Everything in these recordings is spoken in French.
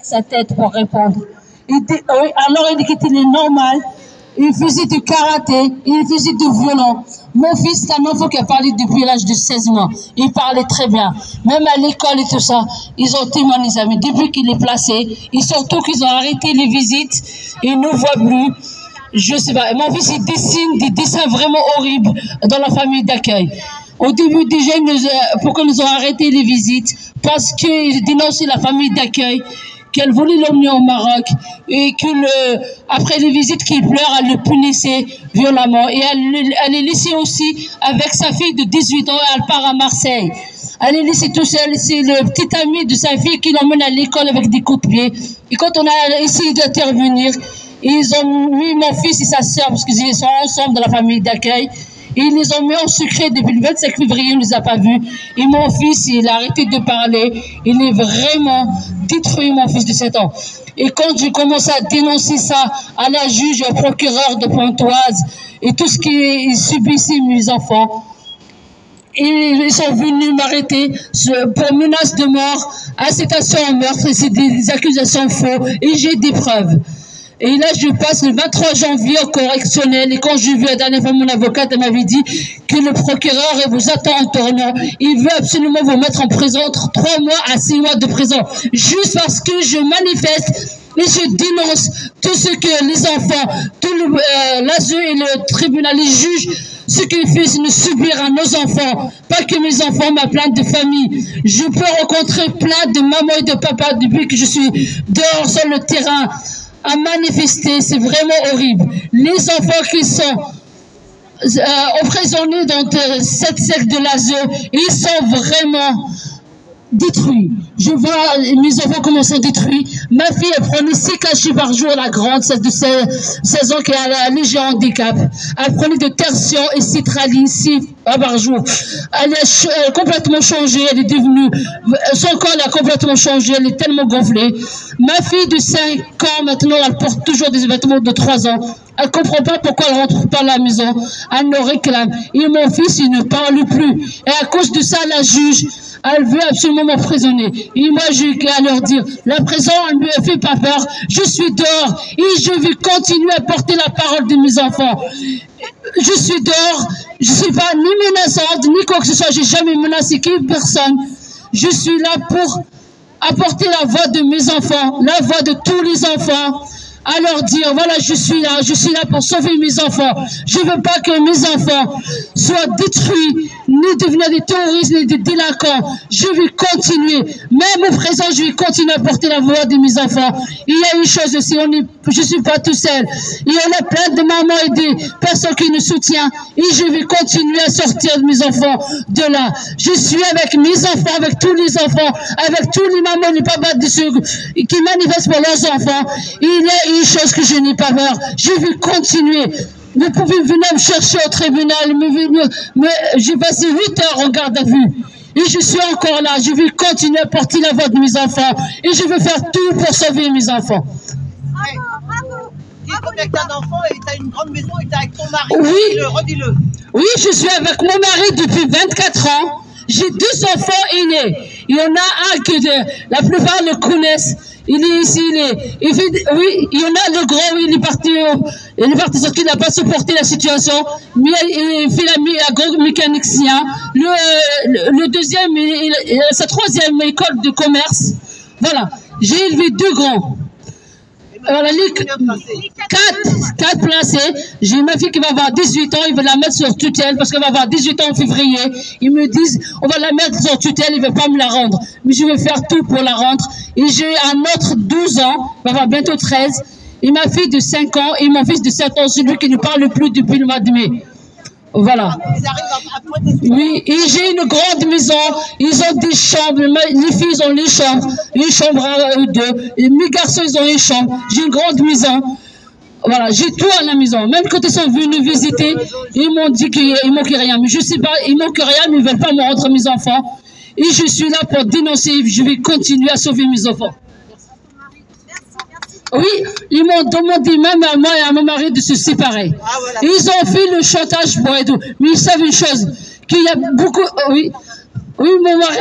sa tête pour répondre. Il dit, oui, alors il dit qu'il est normal. Il faisait du karaté, il faisait du violon. Mon fils, c'est un enfant qui a parlé depuis l'âge de 16 mois. Il parlait très bien. Même à l'école et tout ça, ils ont témoigné, les amis. Depuis qu'il est placé, et surtout qu'ils ont arrêté les visites, ils ne voient plus. Je sais pas. Mon fils, il dessine des dessins vraiment horribles dans la famille d'accueil. Au début, déjà, pourquoi ils ont arrêté les visites? Parce qu'ils dénonçaient la famille d'accueil, qu'elle voulait l'emmener au Maroc, et après les visites qu'il pleure, elle le punissait violemment. Et elle est laissée aussi avec sa fille de 18 ans, elle part à Marseille. Elle est laissée tout seule, c'est le petit ami de sa fille qui l'emmène à l'école avec des coups de pied. Et quand on a essayé d'intervenir, ils ont mis mon fils et sa sœur, parce qu'ils sont ensemble dans la famille d'accueil, et ils les ont mis en secret depuis le 25 février, on ne les a pas vus. Et mon fils, il a arrêté de parler. Il est vraiment détruit, mon fils de 7 ans. Et quand j'ai commencé à dénoncer ça à la juge, au procureur de Pontoise, et tout ce qui subissait mes enfants, et ils sont venus m'arrêter pour menace de mort, incitation au meurtre, c'est des accusations fausses, et j'ai des preuves. Et là, je passe le 23 janvier au correctionnel. Et quand j'ai vu la dernière fois mon avocate, elle m'avait dit que le procureur vous attend en tournant. Il veut absolument vous mettre en prison entre 3 mois à 6 mois de prison. Juste parce que je manifeste et je dénonce tout ce que les enfants, tout l'ASE et le tribunal, les juges, ce qu'ils font, c'est nous subir à nos enfants. Pas que mes enfants, ma plainte de famille. Je peux rencontrer plein de mamans et de papas depuis que je suis dehors sur le terrain à manifester, c'est vraiment horrible. Les enfants qui sont emprisonnés dans cette secte de l'ASE, ils sont vraiment détruits. Je vois mes enfants comment sont détruits. Ma fille, elle prenait 6 cachets par jour, la grande, celle de 16 ans qui a un léger handicap. Elle prenait de tertium et citraline 6 par jour. Elle a complètement changé, elle est devenue, son corps a complètement changé, elle est tellement gonflée. Ma fille de 5 ans maintenant, elle porte toujours des vêtements de 3 ans. Elle ne comprend pas pourquoi elle ne rentre pas à la maison. Elle nous réclame. Et mon fils, il ne parle plus. Et à cause de ça, la juge, elle veut absolument m'emprisonner. Et moi, j'ai qu'à leur dire, la prison, elle ne me fait pas peur. Je suis dehors et je vais continuer à porter la parole de mes enfants. Je suis dehors, je ne suis pas ni menaçante, ni quoi que ce soit. J'ai jamais menacé personne. Je suis là pour apporter la voix de mes enfants, la voix de tous les enfants. À leur dire, voilà, je suis là pour sauver mes enfants. Je ne veux pas que mes enfants soient détruits, ni devenir des terroristes, ni des délinquants. Je vais continuer, même au présent, je vais continuer à porter la voix de mes enfants. Il y a une chose aussi, je ne suis pas tout seul. Il y en a plein de mamans et des personnes qui nous soutiennent. Et je vais continuer à sortir mes enfants de là. Je suis avec mes enfants, avec tous les enfants, avec tous les mamans et les papas de ceux qui manifestent pour leurs enfants. Il y a une chose que je n'ai pas peur, je vais continuer. Vous pouvez venir me chercher au tribunal, j'ai passé 8 heures en garde à vue. Et je suis encore là, je vais continuer à porter la voix de mes enfants. Et je vais faire tout pour sauver mes enfants. Bravo. Dis combien tu as d'enfants et tu as une grande maison et tu es avec ton mari. Oui. Redis-le. Oui, je suis avec mon mari depuis 24 ans. J'ai 2 enfants aînés. Il y en a un que la plupart le connaissent. Il est ici, oui, il y en a le grand, il est parti parce qu'il n'a pas supporté la situation, mais il fait l'agromécanicien. Le deuxième, sa 3e école de commerce. Voilà, j'ai élevé 2 grands. Voilà, 4 placés. J'ai ma fille qui va avoir 18 ans, ils veulent la mettre sur tutelle parce qu'elle va avoir 18 ans en février. Ils me disent, on va la mettre sur tutelle, ils ne veulent pas me la rendre. Mais je vais faire tout pour la rendre. Et j'ai un autre 12 ans, il va avoir bientôt 13. Et ma fille de 5 ans et mon fils de 7 ans, celui qui ne parle plus depuis le mois de mai. Voilà. Oui, et j'ai une grande maison, ils ont des chambres, les filles ils ont les chambres, une chambre à 2, et mes garçons ils ont une chambre, j'ai une grande maison. Voilà, j'ai tout à la maison. Même quand ils sont venus visiter, ils m'ont dit qu'il manque rien. Mais je sais pas, il manque rien, mais ils ne veulent pas me rendre mes enfants. Et je suis là pour dénoncer, je vais continuer à sauver mes enfants. Oui, ils m'ont demandé même à moi et à mon mari de se séparer. Ah, voilà. Ils ont fait le chantage pour et tout. Mais ils savent une chose, qu'il y a beaucoup... Oui, Oui, mon mari,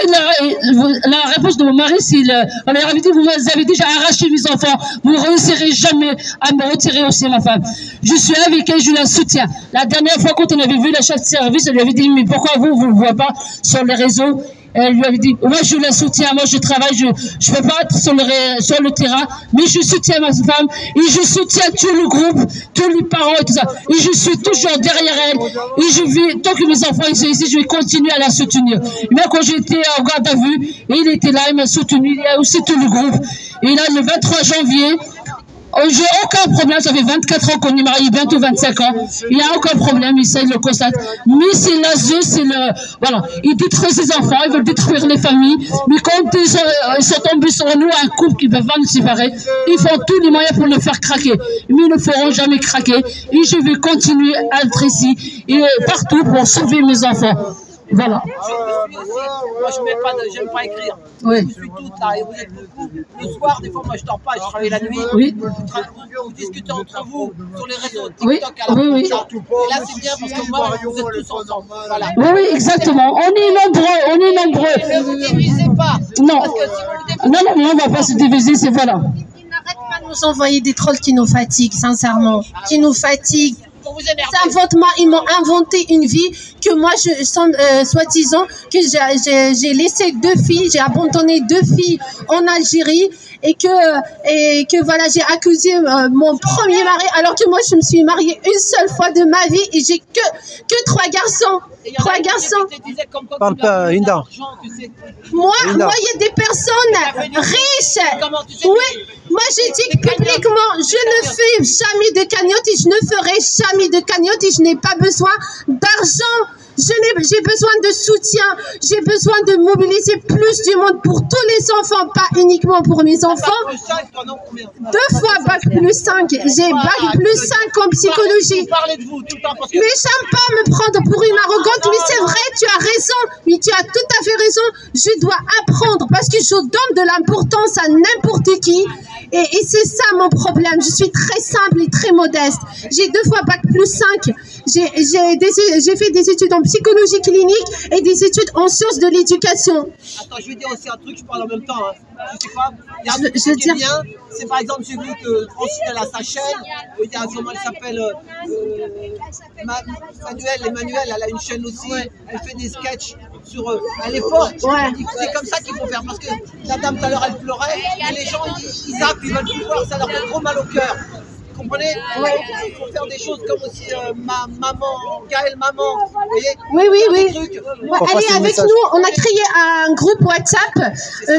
la réponse de mon mari, c'est on leur avait dit, vous avez déjà arraché mes enfants, vous ne réussirez jamais à me retirer aussi ma femme. Je suis avec elle, je la soutiens. La dernière fois, quand on avait vu la chef de service, elle lui avait dit, mais pourquoi vous ne le voyez pas sur les réseaux? Elle lui avait dit, moi je la soutiens, moi je travaille, je ne peux pas être sur le terrain, mais je soutiens ma femme et je soutiens tout le groupe, tous les parents et tout ça. Et je suis toujours derrière elle. Et je vais, tant que mes enfants sont ici, je vais continuer à la soutenir. Même quand j'étais en garde à vue, il était là, il m'a soutenu, il y a aussi tout le groupe. Et là, le 23 janvier, j'ai aucun problème, ça fait 24 ans qu'on est mariés, bientôt 25 ans. Il n'y a aucun problème, il le constate. Mais c'est l'ASE, c'est le... Voilà, ils détruisent ses enfants, ils veulent détruire les familles. Mais quand ils sont tombés sur nous, un couple qui ne peut pas nous séparer, ils font tous les moyens pour le faire craquer. Mais ils ne feront jamais craquer. Et je vais continuer à être ici et partout pour sauver mes enfants. Voilà. Moi, j'aime pas écrire. Oui. Je vous suis toutes là et vous êtes beaucoup. Le soir, des fois, moi, je dors pas, je travaille la nuit. Oui. Vous discutez entre vous sur les réseaux TikTok. Oui. À la Oui. Et là, c'est bien parce que moi, vous êtes tous ensemble. Voilà. Oui, exactement. On est nombreux, Ne vous divisez pas. Non. Parce que si vous le Non, on ne va pas se diviser, c'est voilà. Ils n'arrêtent pas de nous envoyer des trolls qui nous fatiguent, sincèrement. Qui nous fatiguent. vous énerver. Ils m'ont inventé une vie que moi, soi-disant, que j'ai laissé 2 filles, j'ai abandonné 2 filles en Algérie et que voilà, j'ai accusé mon premier mari alors que moi, je me suis mariée une seule fois de ma vie et j'ai que 3 garçons. 3 garçons. Parle pas, Hinda. Moi, il y a des personnes riches. Oui, moi, je dis publiquement, je ne fais jamais de cagnotte et je ne ferai jamais de cagnotte et je n'ai pas besoin d'argent. J'ai besoin de soutien, j'ai besoin de mobiliser plus du monde pour tous les enfants, pas uniquement pour mes enfants. 2 fois bac plus 5, j'ai bac plus 5 en psychologie. Mais j'aime pas me prendre pour une arrogante, mais c'est vrai, tu as raison, mais tu as tout à fait raison. Je dois apprendre parce que je donne de l'importance à n'importe qui. Et c'est ça mon problème. Je suis très simple et très modeste. J'ai 2 fois bac plus 5. J'ai fait des études en psychologie clinique et des études en sciences de l'éducation. Attends, je vais dire aussi un truc, je parle en même temps. Hein. Je sais pas, il y a un truc qui est bien, c'est par exemple, j'ai vu que Francine, elle a sa chaîne, il y a comment elle s'appelle, Emmanuel, elle a une chaîne aussi, elle fait des sketchs sur elle est forte. Ouais. C'est comme ça qu'il faut faire, parce que la dame tout à l'heure, elle pleurait, et les gens, ils zappent, ils veulent plus voir, ça leur fait trop mal au cœur. Vous comprenez? Il faut faire des choses comme aussi Gaëlle Maman, vous voyez? Oui. Allez, avec nous, on a créé un groupe WhatsApp.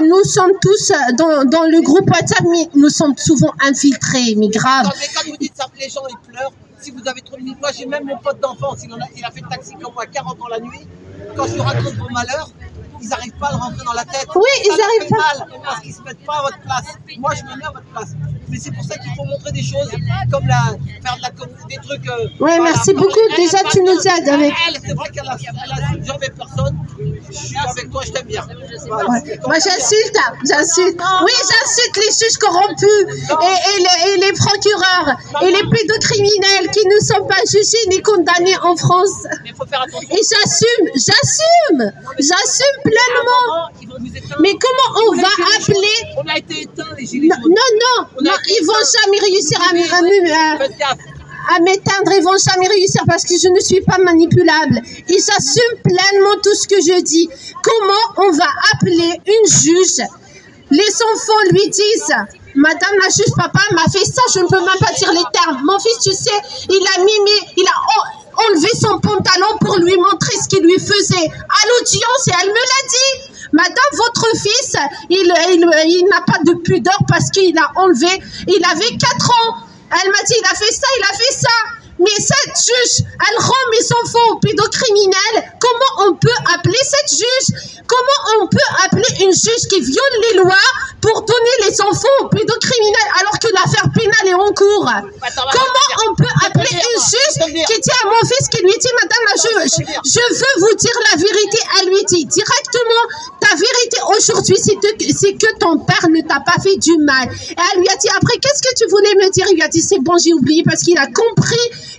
Nous sommes tous dans le groupe WhatsApp, mais nous sommes souvent infiltrés, mais grave. Non, mais quand vous dites ça, les gens, ils pleurent. Si vous avez trop de minutes, moi j'ai même mon pote d'enfance, il a fait le taxi comme moi 40 ans la nuit. Quand je lui raconte mon malheur, ils n'arrivent pas à le rentrer dans la tête. Oui, ils n'arrivent pas. Mal, parce qu'ils ne se mettent pas à votre place. Moi, je me mets à votre place. Mais c'est pour ça qu'il faut montrer des choses comme faire des trucs. Oui, merci beaucoup. Déjà, tu nous aides avec. C'est vrai qu'elle a jamais personne. Je suis avec toi, je t'aime bien. Voilà. Ouais. Moi, j'insulte. Oui, j'insulte les juges corrompus et les procureurs et les pédocriminels qui ne sont pas jugés ni condamnés en France. Mais il faut faire attention. Et j'assume pleinement. Mais comment on va appeler? On a été éteints, les gilets jaunes. Non, ils vont jamais réussir à m'éteindre, ils vont jamais réussir parce que je ne suis pas manipulable. Et j'assume pleinement tout ce que je dis. Comment on va appeler une juge? Les enfants lui disent, Madame la juge, papa m'a fait ça, je ne peux même pas dire les termes. Mon fils, tu sais, il a enlevé son pantalon pour lui montrer ce qu'il lui faisait à l'audience et elle me l'a dit. Madame, votre fils, il n'a pas de pudeur parce qu'il a enlevé, il avait 4 ans. Elle m'a dit, il a fait ça. Mais cette juge, elle rend mes enfants aux pédocriminels. Comment on peut appeler cette juge? Comment on peut appeler une juge qui viole les lois pour donner les enfants aux pédocriminels alors que l'affaire pénale est en cours? Comment on peut appeler une juge qui dit à mon fils, qui lui dit, Madame la juge, je veux vous dire la vérité? Elle lui dit directement, ta vérité aujourd'hui, c'est que ton père ne t'a pas fait du mal. Et elle lui a dit, après, qu'est-ce que tu voulais me dire? Il lui a dit, c'est bon, j'ai oublié parce qu'il a compris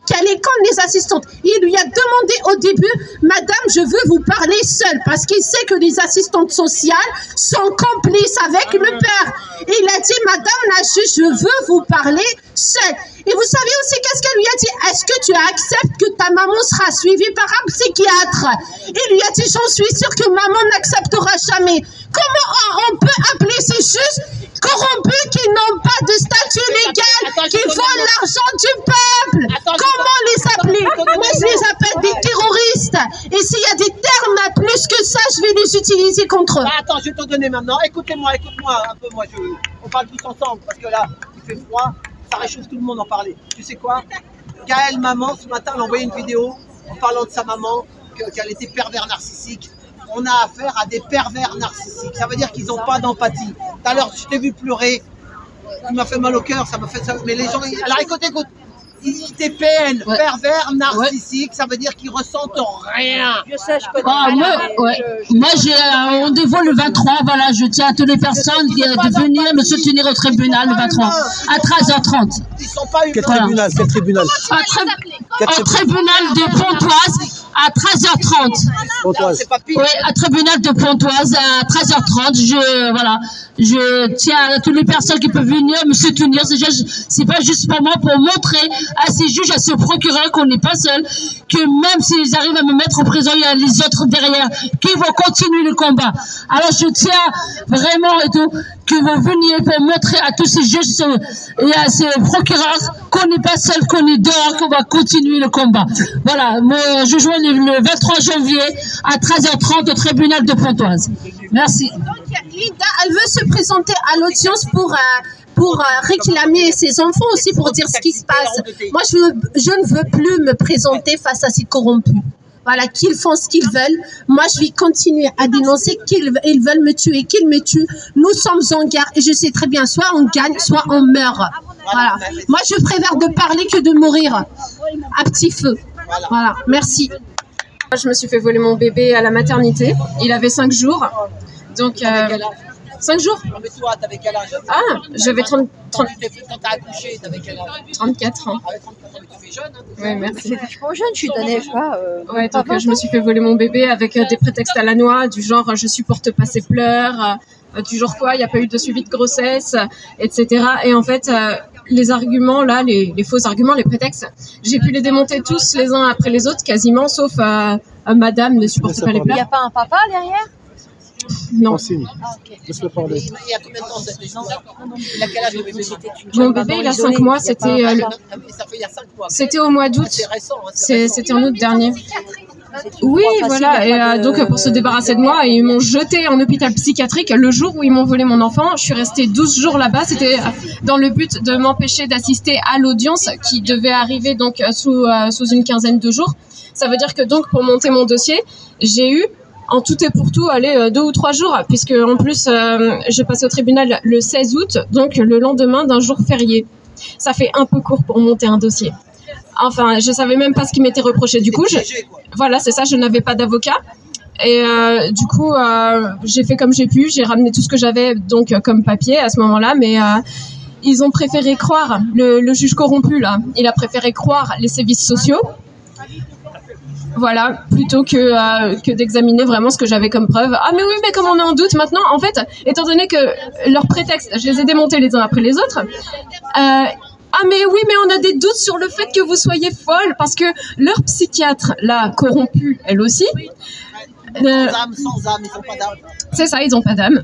qu'elle est comme les assistantes. Il lui a demandé au début, madame, je veux vous parler seule, parce qu'il sait que les assistantes sociales sont complices avec le père. Et il a dit, madame la juge, je veux vous parler seule. Et vous savez aussi qu'est-ce qu'elle lui a dit? Est-ce que tu acceptes que ta maman sera suivie par un psychiatre? Il lui a dit, j'en suis sûre que maman n'acceptera jamais. Comment on peut appeler ces juges corrompus qui n'ont pas de statut légal, qui volent l'argent du peuple? Comment les appeler? Moi, je les appelle des terroristes. Et s'il y a des termes plus que ça, je vais les utiliser contre eux. Attends, je vais te donner maintenant. Écoutez-moi un peu. On parle tous ensemble parce que là, il fait froid. Ça réchauffe tout le monde en parler. Tu sais quoi? Gaëlle, maman, ce matin, elle a envoyé une vidéo en parlant de sa maman, qu'elle était pervers narcissique. On a affaire à des pervers narcissiques. Ça veut dire qu'ils n'ont pas d'empathie. Tout à l'heure, je t'ai vu pleurer. Tu m'as fait mal au cœur, ça m'a fait ça. Mais les gens, alors écoute. ITPN, pervers narcissique, ça veut dire qu'ils ressentent rien. Je sais, je connais. Moi, j'ai un rendez-vous le 23. Voilà, je tiens à toutes les personnes de venir me soutenir au tribunal le 23 à 13h30. Ils sont pas eu. Quel tribunal? Quel tribunal? Au tribunal de Pontoise à 13h30. Oui, à tribunal de Pontoise à 13h30. Je tiens à toutes les personnes qui peuvent venir me soutenir. C'est pas juste pour moi, pour montrer à ces juges, à ce procureur qu'on n'est pas seul, que même s'ils arrivent à me mettre en prison, il y a les autres derrière qui vont continuer le combat. Alors je tiens vraiment et tout que vous veniez pour montrer à tous ces juges et à ces procureurs qu'on n'est pas seul, qu'on est dehors, qu'on va continuer le combat. Voilà, mon jugement le 23 janvier à 13h30 au tribunal de Pontoise. Merci. Donc Linda, elle veut se présenter à l'audience pour réclamer ses enfants aussi, pour dire ce qui se passe. Moi, je ne veux plus me présenter face à ces corrompus. Voilà, qu'ils font ce qu'ils veulent. Moi, je vais continuer à dénoncer qu'ils veulent me tuer, qu'ils me tuent. Nous sommes en guerre et je sais très bien, soit on gagne, soit on meurt. Voilà. Moi, je préfère de parler que de mourir à petit feu. Voilà, merci. Je me suis fait voler mon bébé à la maternité. Il avait 5 jours. Donc, 5 jours? Mais toi, t'avais quel âge? Ah, j'avais 30... Quand t'as accouché, t'avais quel âge? 34 ans. Avec 34 ans, tu fais jeune. Oui, merci. C'est vachement jeune, je suis donnée, je crois. Ouais, donc je me suis fait voler mon bébé avec des prétextes à la noix, du genre je supporte pas ses pleurs, du genre quoi, il n'y a pas eu de suivi de grossesse, etc. Et en fait, les arguments là, les faux arguments, les prétextes, j'ai pu les démonter tous les uns après les autres, quasiment, sauf madame ne supporte pas les Il n'y pleurs. a pas un papa derrière? Non. Laisse-le parler. Il y a combien de temps cette histoire? Il a quel âge le bébé? Mon bébé, il a 5 mois, c'était Ça fait il y a 5 mois. c'était au mois d'août. C'est récent. C'était en août dernier. Oui, voilà. Et donc, pour se débarrasser de moi, ils m'ont jeté en hôpital psychiatrique le jour où ils m'ont volé mon enfant. Je suis restée 12 jours là-bas. C'était dans le but de m'empêcher d'assister à l'audience qui devait arriver donc sous une quinzaine de jours. Ça veut dire que donc, pour monter mon dossier, j'ai eu en tout et pour tout, 2 ou 3 jours, puisque en plus, j'ai passé au tribunal le 16 août, donc le lendemain d'un jour férié. Ça fait un peu court pour monter un dossier. Enfin, je savais même pas ce qui m'était reproché. Du coup, voilà, c'est ça, je n'avais pas d'avocat. Et du coup, j'ai fait comme j'ai pu. J'ai ramené tout ce que j'avais donc comme papier à ce moment-là, mais ils ont préféré croire le juge corrompu là. Il a préféré croire les sévices sociaux. Voilà, plutôt que d'examiner vraiment ce que j'avais comme preuve. Ah mais oui, mais comme on est en doute maintenant, en fait, étant donné que leurs prétextes, je les ai démontés les uns après les autres. Ah mais oui, mais on a des doutes sur le fait que vous soyez folle, parce que leur psychiatre, là, corrompue, elle aussi. Sans âme, ils n'ont pas d'âme. C'est ça, ils n'ont pas d'âme.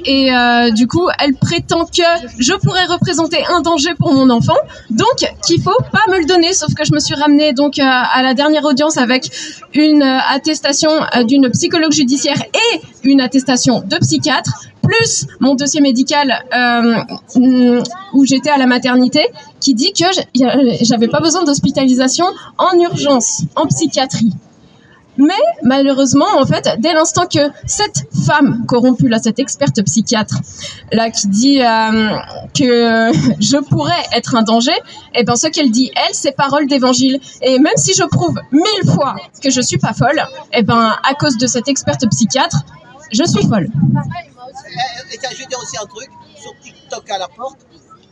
Et du coup, elle prétend que je pourrais représenter un danger pour mon enfant, donc qu'il faut pas me le donner. Sauf que je me suis ramenée donc à la dernière audience avec une attestation d'une psychologue judiciaire et une attestation de psychiatre, plus mon dossier médical où j'étais à la maternité, qui dit que j'avais pas besoin d'hospitalisation en urgence, en psychiatrie. Mais malheureusement, en fait, dès l'instant que cette femme corrompue, là, cette experte psychiatre, là, qui dit que je pourrais être un danger, eh ben, ce qu'elle dit, elle, c'est parole d'évangile. Et même si je prouve 1000 fois que je suis pas folle, eh ben, à cause de cette experte psychiatre, je suis folle. Et je vais dire aussi un truc, sur TikTok à la porte,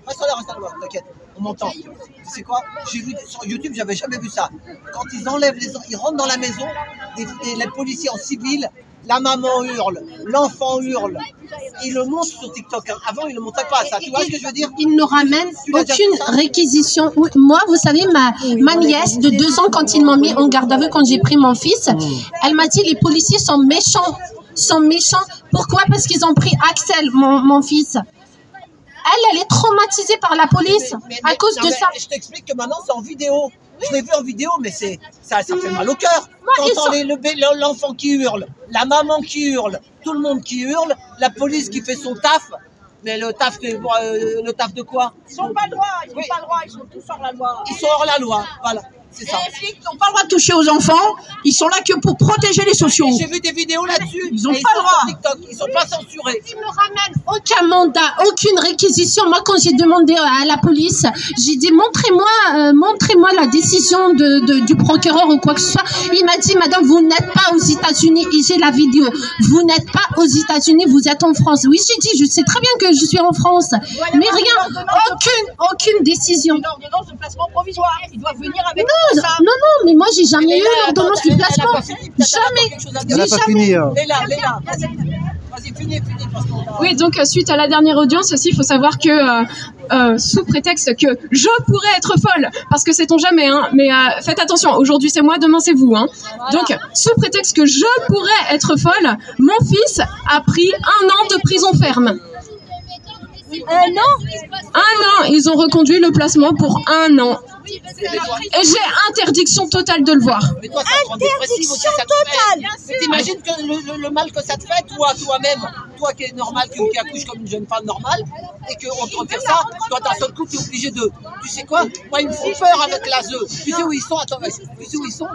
Reste à l'heure, t'inquiète, on m'entend. Tu sais quoi? J'ai vu sur YouTube, j'avais jamais vu ça. Quand ils enlèvent ils rentrent dans la maison, les policiers en civil, la maman hurle, l'enfant hurle. Ils le montrent sur TikTok. Hein. Avant, ils ne le montraient pas ça. Tu vois ce que je veux dire? Ils ne ramènent aucune réquisition. Moi, vous savez, ma nièce de 2 ans, quand ils m'ont mis en garde à vue, quand j'ai pris mon fils, elle m'a dit les policiers sont méchants. Pourquoi? Parce qu'ils ont pris Axel, mon fils. Elle est traumatisée par la police à cause de ça. Je t'explique que maintenant, c'est en vidéo. Je l'ai vu en vidéo, mais ça fait mal au cœur. T'entends l'enfant qui hurle, la maman qui hurle, tout le monde qui hurle, la police qui fait son taf. Mais le taf de quoi? Ils n'ont pas le droit, ils sont tous hors la loi. Ils sont hors la loi, voilà. C'est ça. Les flics n'ont pas le droit de toucher aux enfants, ils sont là que pour protéger les sociaux. J'ai vu des vidéos là-dessus. Ils n'ont pas le droit. Sur TikTok, ils sont pas censurés. Ils ne ramènent aucun mandat, aucune réquisition. Moi, quand j'ai demandé à la police, j'ai dit montrez-moi la décision du procureur ou quoi que ce soit. Il m'a dit, madame, vous n'êtes pas aux États-Unis. Et j'ai la vidéo. Vous n'êtes pas aux États-Unis, vous êtes en France. Oui, j'ai dit, je sais très bien que je suis en France, mais rien, aucune décision. Une ordonnance de placement provisoire. Ils doivent venir avec. Non, mais moi, j'ai jamais eu l'ordonnance du placement. Jamais. Elle n'a pas fini. Léla. Vas-y, finis. Oui, donc suite à la dernière audience aussi, il faut savoir que sous prétexte que je pourrais être folle, parce que sait-on jamais, hein, mais faites attention, aujourd'hui c'est moi, demain c'est vous. Hein. Donc, sous prétexte que je pourrais être folle, mon fils a pris 1 an de prison ferme. 1 an? Ils ont reconduit le placement pour 1 an. Et j'ai interdiction totale de le voir. Mais toi, ça te rend dépressive aussi, ça te fait. T'imagines que le mal que ça te fait, toi-même, toi qui es normal, qui accouche comme une jeune femme normale, et qu'on te retire ça, toi d'un seul coup, tu es obligé de. Tu sais quoi? Moi, ils me font peur avec l'ASE. Tu sais où ils sont? Attends, tu sais où ils sont?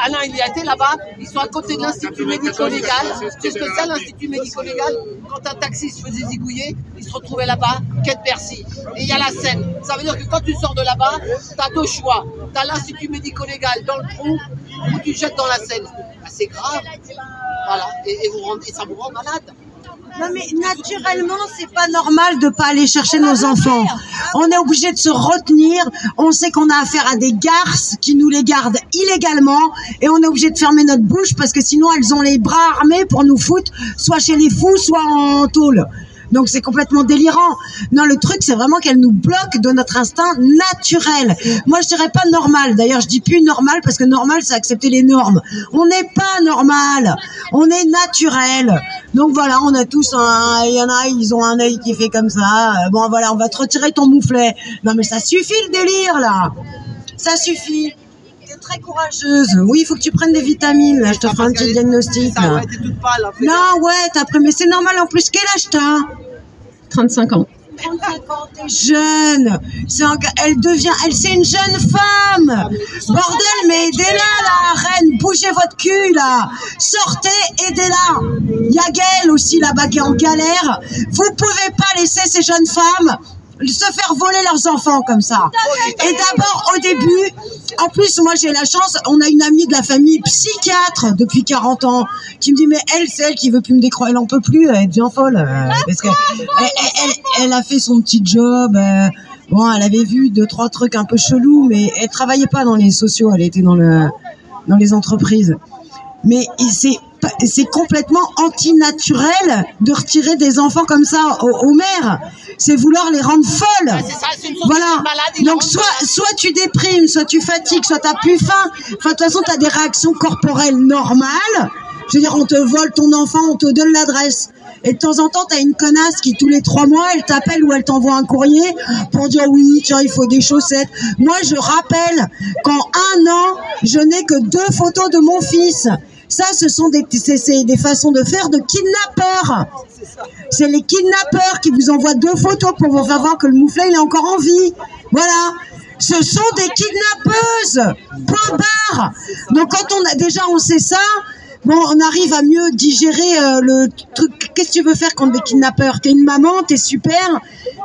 Alain, il y a été là-bas, ils sont à côté de l'Institut médico-légal. Tu sais ce que c'est l'Institut médico-légal? Quand un taxi se faisait zigouiller, il se retrouvait là-bas, quai de Bercy. Et il y a la Seine. Ça veut dire que quand tu sors de là-bas, tu as 2 choix. Tu as l'Institut médico-légal dans le trou ou tu jettes dans la Seine. Ben, c'est grave. Voilà. Et ça vous rend malade. Non mais naturellement, c'est pas normal de pas aller chercher nos enfants. On est obligé de se retenir. On sait qu'on a affaire à des garces qui nous les gardent illégalement et on est obligé de fermer notre bouche parce que sinon elles ont les bras armés pour nous foutre soit chez les fous, soit en tôle. Donc c'est complètement délirant. Non, le truc c'est vraiment qu'elle nous bloque de notre instinct naturel. Moi je dirais pas normal. D'ailleurs je dis plus normal parce que normal c'est accepter les normes. On n'est pas normal. On est naturel. Donc voilà, on a tous il y en a, ils ont un œil qui fait comme ça. Bon voilà, on va te retirer ton mouflet. Non mais ça suffit le délire là. Ça suffit. T'es très courageuse. Oui, il faut que tu prennes des vitamines. Là, je te ferai un petit diagnostic. Ça, ouais, t'es toute pâle. Non, ouais, t'as pris, mais c'est normal en plus. Quel âge t'as? 35 ans. 35 ans, t'es jeune. C'est une jeune femme. Bordel, mais aidez-la, la reine. Bougez votre cul, là. Sortez, aidez-la. Il y a Gaëlle aussi, là-bas, qui est en galère. Vous pouvez pas laisser ces jeunes femmes se faire voler leurs enfants comme ça. Et d'abord, au début, en plus, moi j'ai la chance, on a une amie de la famille psychiatre depuis 40 ans qui me dit, mais elle, c'est elle qui veut plus me décrocher, elle en peut plus, elle devient folle. Parce que elle a fait son petit job, bon, elle avait vu 2-3 trucs un peu chelous, mais elle travaillait pas dans les sociaux, elle était dans les entreprises. Mais c'est complètement antinaturel de retirer des enfants comme ça aux mères. C'est vouloir les rendre folles. Ouais, c'est ça, c'est une voilà. Malade, donc soit tu déprimes, soit tu fatigues, soit t'as plus faim. Enfin, de toute façon, t'as des réactions corporelles normales. Je veux dire, on te vole ton enfant, on te donne l'adresse. Et de temps en temps, t'as une connasse qui, tous les 3 mois, elle t'appelle ou elle t'envoie un courrier pour dire oui, tiens, il faut des chaussettes. Moi, je rappelle qu'en 1 an, je n'ai que 2 photos de mon fils. Ça, ce sont des façons de faire de kidnappeurs. C'est les kidnappeurs qui vous envoient 2 photos pour vous faire voir que le mouflet, il est encore en vie. Voilà. Ce sont des kidnappeuses. Point barre. Donc, quand on sait ça, bon, on arrive à mieux digérer le truc. Qu'est-ce que tu veux faire contre des kidnappeurs? T'es une maman, t'es super,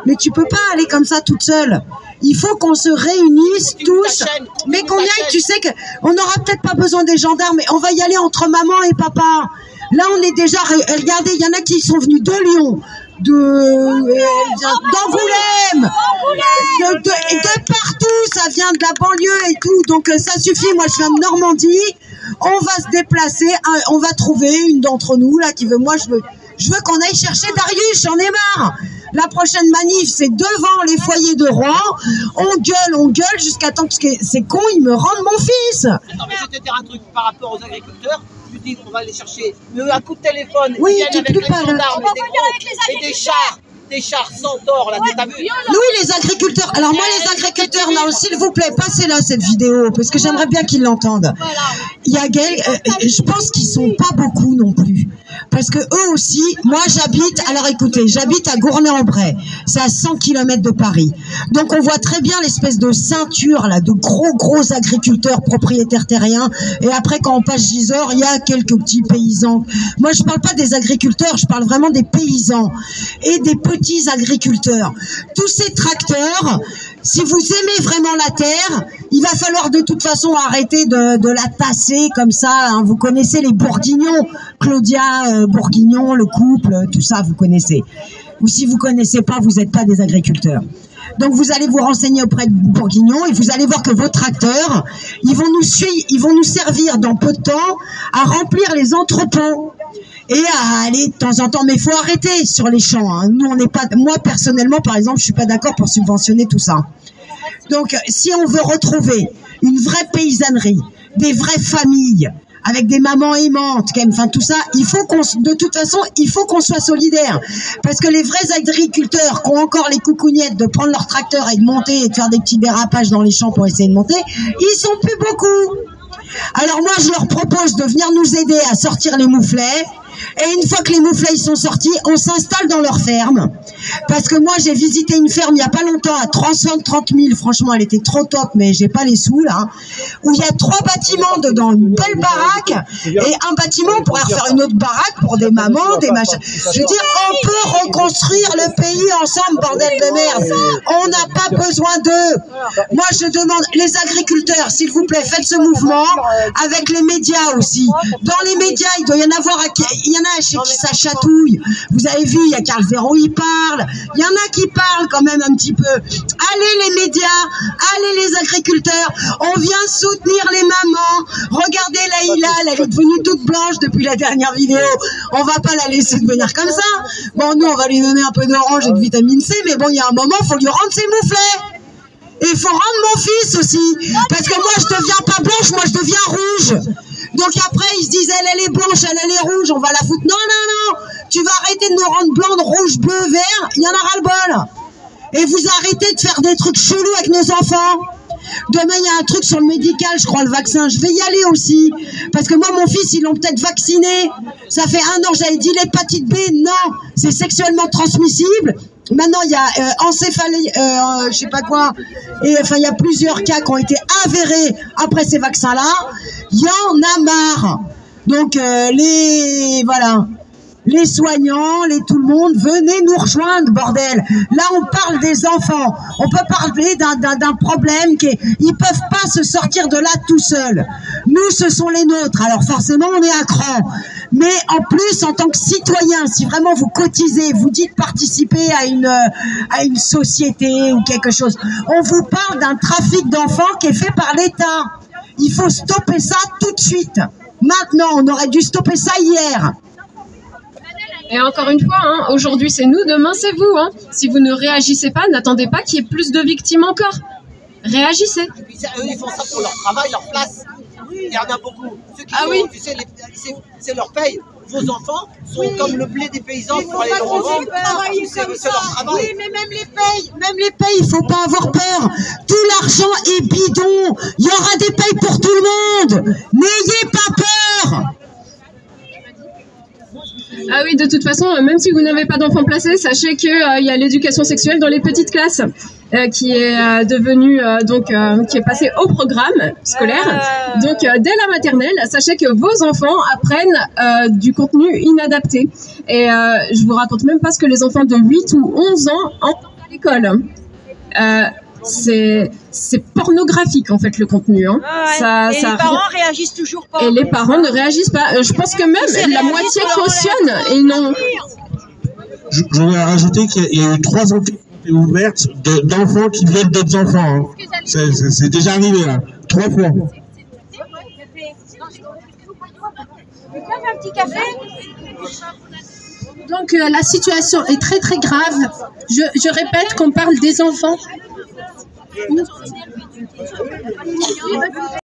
mais tu peux pas aller comme ça toute seule. Il faut qu'on se réunisse tous, mais qu'on y aille. Tu sais qu'on n'aura peut-être pas besoin des gendarmes, mais on va y aller entre maman et papa. Là, on est déjà... Regardez, il y en a qui sont venus de Lyon, d'Angoulême, vient de la banlieue et tout, donc ça suffit. Moi, je viens de Normandie. On va se déplacer, on va trouver une d'entre nous là qui veut. Moi, je veux qu'on aille chercher Darius. J'en ai marre. La prochaine manif, c'est devant les foyers de Rouen. On gueule jusqu'à temps que ces cons, ils me rendent mon fils. Attends, mais je vais te dire un truc par rapport aux agriculteurs. Tu dis qu'on va aller chercher un coup de téléphone. Oui, ils viennent tu avec peux pas, les gendarmes et des chars Centaures, là, t'as vu? Oui, les agriculteurs. Alors moi, les agriculteurs, non, s'il vous plaît, passez-là cette vidéo, parce que j'aimerais bien qu'ils l'entendent. Il y a je pense qu'ils sont pas beaucoup non plus. Parce que eux aussi, moi j'habite, alors écoutez, j'habite à Gournay-en-Bray. C'est à 100 km de Paris. Donc on voit très bien l'espèce de ceinture, là, de gros agriculteurs propriétaires terriens. Et après, quand on passe Gisors, il y a quelques petits paysans. Moi, je parle pas des agriculteurs, je parle vraiment des paysans. Et des petits agriculteurs. Tous ces tracteurs, si vous aimez vraiment la terre, il va falloir de toute façon arrêter de la tasser comme ça. Hein. Vous connaissez les Bourguignons, Claudia Bourguignon, le couple, tout ça, vous connaissez. Ou si vous connaissez pas, vous n'êtes pas des agriculteurs. Donc vous allez vous renseigner auprès de Bourguignon et vous allez voir que vos tracteurs, ils vont nous servir dans peu de temps à remplir les entrepôts. Et à aller de temps en temps, mais il faut arrêter sur les champs. Hein. Nous, on n'est pas. Moi, personnellement, par exemple, je suis pas d'accord pour subventionner tout ça. Donc, si on veut retrouver une vraie paysannerie, des vraies familles, avec des mamans aimantes, enfin tout ça, de toute façon, il faut qu'on soit solidaires. Parce que les vrais agriculteurs qui ont encore les coucougnettes de prendre leur tracteur et de monter et de faire des petits dérapages dans les champs pour essayer de monter, ils sont plus beaucoup. Alors moi, je leur propose de venir nous aider à sortir les mouflets. Et une fois que les mouflets sont sortis, on s'installe dans leur ferme. Parce que moi, j'ai visité une ferme il n'y a pas longtemps à 330 000. Franchement, elle était trop top, mais j'ai pas les sous, là. Où il y a 3 bâtiments dedans, une belle baraque. Et un bâtiment, on pourrait refaire une autre baraque pour des mamans, des machins. Je veux dire, on peut reconstruire le pays ensemble, bordel de merde. On n'a pas besoin d'eux. Moi, je demande, les agriculteurs, s'il vous plaît, faites ce mouvement avec les médias aussi. Dans les médias, il doit y en avoir il y en a chez qui ça chatouille. Vous avez vu, il y a Carl Véron, il parle. Il y en a qui parlent quand même un petit peu. Allez les médias, allez les agriculteurs. On vient soutenir les mamans. Regardez Laïla, elle est devenue toute blanche depuis la dernière vidéo. On va pas la laisser devenir comme ça. Bon, nous, on va lui donner un peu d'orange et de vitamine C, mais bon, il y a un moment, il faut lui rendre ses mouflets. Et il faut rendre mon fils aussi. Parce que moi, je deviens pas blanche, moi, je deviens rouge. Donc après, ils se disent, elle est blanche, elle est rouge, on va la foutre. Non, tu vas arrêter de nous rendre blonde, rouge, bleu, vert, il y en a ras-le-bol. Et vous arrêtez de faire des trucs chelous avec nos enfants. Demain, il y a un truc sur le médical, je crois, le vaccin. Je vais y aller aussi. Parce que moi, mon fils, ils l'ont peut-être vacciné. Ça fait 1 an, j'avais dit l'hépatite B. Non, c'est sexuellement transmissible. Maintenant, il y a encéphalie, je sais pas quoi. Et enfin, il y a plusieurs cas qui ont été avérés après ces vaccins-là. Il y en a marre. Donc, voilà. Les soignants, tout le monde, venez nous rejoindre, bordel. Là, on parle des enfants. On peut parler d'un problème ils peuvent pas se sortir de là tout seuls. Nous, ce sont les nôtres. Alors forcément, on est à cran. Mais en plus, en tant que citoyen, si vraiment vous cotisez, vous dites participer à une société ou quelque chose, on vous parle d'un trafic d'enfants qui est fait par l'État. Il faut stopper ça tout de suite. Maintenant, on aurait dû stopper ça hier. Et encore une fois, hein, aujourd'hui c'est nous, demain c'est vous. Hein. Si vous ne réagissez pas, n'attendez pas qu'il y ait plus de victimes encore. Réagissez. Et puis eux, ils font ça pour leur travail, leur place. Il y en a beaucoup. Ceux qui oui. Tu sais, c'est leur paye. Vos enfants sont comme le blé des paysans pour aller le revendre. C'est leur travail. Oui, mais même les payes, il faut pas avoir peur. Tout l'argent est bidon. Il y aura des payes pour tout le monde. N'ayez pas peur. Ah oui, de toute façon, même si vous n'avez pas d'enfants placés, sachez qu'il y a l'éducation sexuelle dans les petites classes qui est devenue qui est passée au programme scolaire. Donc dès la maternelle, sachez que vos enfants apprennent du contenu inadapté. Et je vous raconte même pas ce que les enfants de 8 ou 11 ans ont à l'école. C'est pornographique en fait le contenu. Hein. Et les parents réagissent toujours pas. Et les parents ne réagissent pas. Je pense que même la moitié cautionne et non. Je voulais rajouter qu'il y a eu 3 enquêtes est ouverte d'enfants qui violent d'autres enfants. Hein. C'est déjà arrivé là, 3 fois. Un petit café. Donc la situation est très très grave. Je répète qu'on parle des enfants.